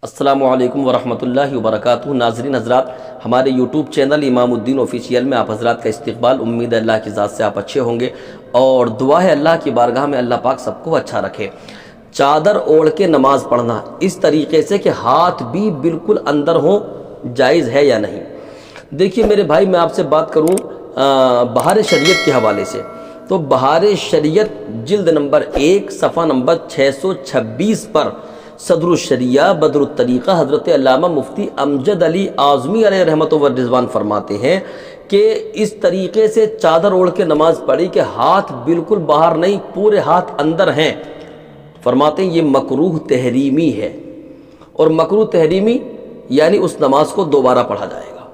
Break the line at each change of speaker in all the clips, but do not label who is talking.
السلام علیکم ورحمۃ اللہ وبرکاتہ۔ ناظرین حضرات، ہمارے یوٹیوب چینل امام الدین آفیشیل میں آپ حضرات کا استقبال۔ امید ہے اللہ کی ذات سے آپ اچھے ہوں گے، اور دعا ہے اللہ کی بارگاہ میں اللہ پاک سب کو اچھا رکھے۔ چادر اوڑھ کے نماز پڑھنا اس طریقے سے کہ ہاتھ بھی بالکل اندر ہوں، جائز ہے یا نہیں؟ دیکھیے میرے بھائی، میں آپ سے بات کروں بہار شریعت کے حوالے سے، تو بہار شریعت جلد نمبر 1 صفحہ نمبر 626 پر صدر الشریعہ بدر الطریقہ حضرت علامہ مفتی امجد علی اعظمی علیہ رحمت و رضوان فرماتے ہیں کہ اس طریقے سے چادر اوڑھ کے نماز پڑھی کہ ہاتھ بالکل باہر نہیں، پورے ہاتھ اندر ہیں، فرماتے ہیں یہ مکروہ تحریمی ہے۔ اور مکروہ تحریمی یعنی اس نماز کو دوبارہ پڑھا جائے گا۔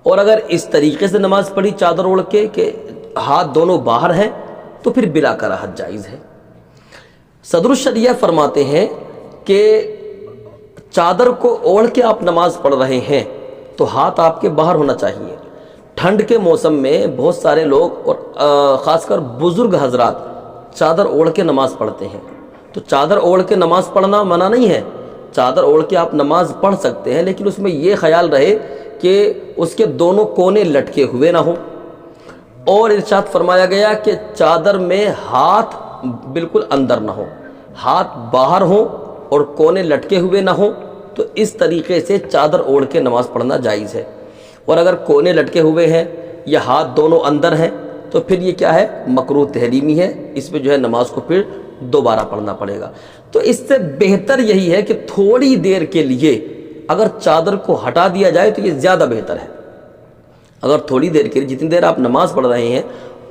اور اگر اس طریقے سے نماز پڑھی چادر اوڑھ کے کہ ہاتھ دونوں باہر ہیں تو پھر بلا کراہت جائز ہے۔ صدر الشریعہ فرماتے ہیں کہ چادر کو اوڑھ کے آپ نماز پڑھ رہے ہیں تو ہاتھ آپ کے باہر ہونا چاہیے۔ ٹھنڈ کے موسم میں بہت سارے لوگ اور خاص کر بزرگ حضرات چادر اوڑھ کے نماز پڑھتے ہیں، تو چادر اوڑھ کے نماز پڑھنا منع نہیں ہے، چادر اوڑھ کے آپ نماز پڑھ سکتے ہیں، لیکن اس میں یہ خیال رہے کہ اس کے دونوں کونے لٹکے ہوئے نہ ہوں۔ اور ارشاد فرمایا گیا کہ چادر میں ہاتھ بالکل اندر نہ ہو، ہاتھ باہر ہوں اور کونے لٹکے ہوئے نہ ہوں، تو اس طریقے سے چادر اوڑھ کے نماز پڑھنا جائز ہے۔ اور اگر کونے لٹکے ہوئے ہیں یا ہاتھ دونوں اندر ہیں تو پھر یہ کیا ہے؟ مکروہ تحریمی ہے، اس میں جو ہے نماز کو پھر دوبارہ پڑھنا پڑے گا۔ تو اس سے بہتر یہی ہے کہ تھوڑی دیر کے لیے اگر چادر کو ہٹا دیا جائے تو یہ زیادہ بہتر ہے۔ اگر تھوڑی دیر کے لیے، جتنی دیر آپ نماز پڑھ رہے ہیں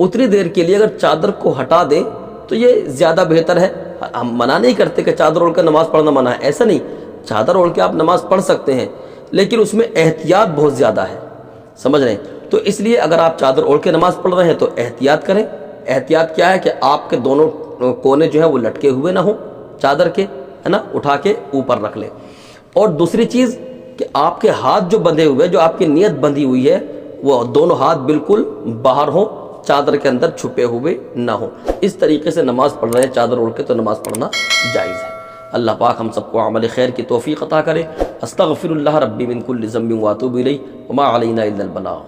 اتنی دیر کے لیے اگر چادر کو ہٹا دیں تو یہ زیادہ بہتر ہے۔ ہم منع نہیں کرتے کہ چادر اوڑھ کر نماز پڑھنا منع ہے، ایسا نہیں، چادر اوڑھ کے آپ نماز پڑھ سکتے ہیں، لیکن اس میں احتیاط بہت زیادہ ہے، سمجھ رہے ہیں؟ تو اس لیے اگر آپ چادر اوڑھ کے نماز پڑھ رہے ہیں تو احتیاط کریں۔ احتیاط کیا ہے کہ آپ کے دونوں کونے جو ہیں وہ لٹکے ہوئے نہ ہوں چادر کے، ہے نا، اٹھا کے اوپر رکھ لیں۔ اور دوسری چیز کہ آپ کے ہاتھ جو بندھے ہوئے، جو آپ کی نیت بندھی ہوئی ہے، وہ دونوں ہاتھ بالکل باہر ہوں، چادر کے اندر چھپے ہوئے نہ ہوں۔ اس طریقے سے نماز پڑھ رہے ہیں چادر اوڑھ کے تو نماز پڑھنا جائز ہے۔ اللہ پاک ہم سب کو عمل خیر کی توفیق عطا کرے۔ استغفر اللہ ربی من کل ذنب واتوب الیہ وما علینا الا البلاغ۔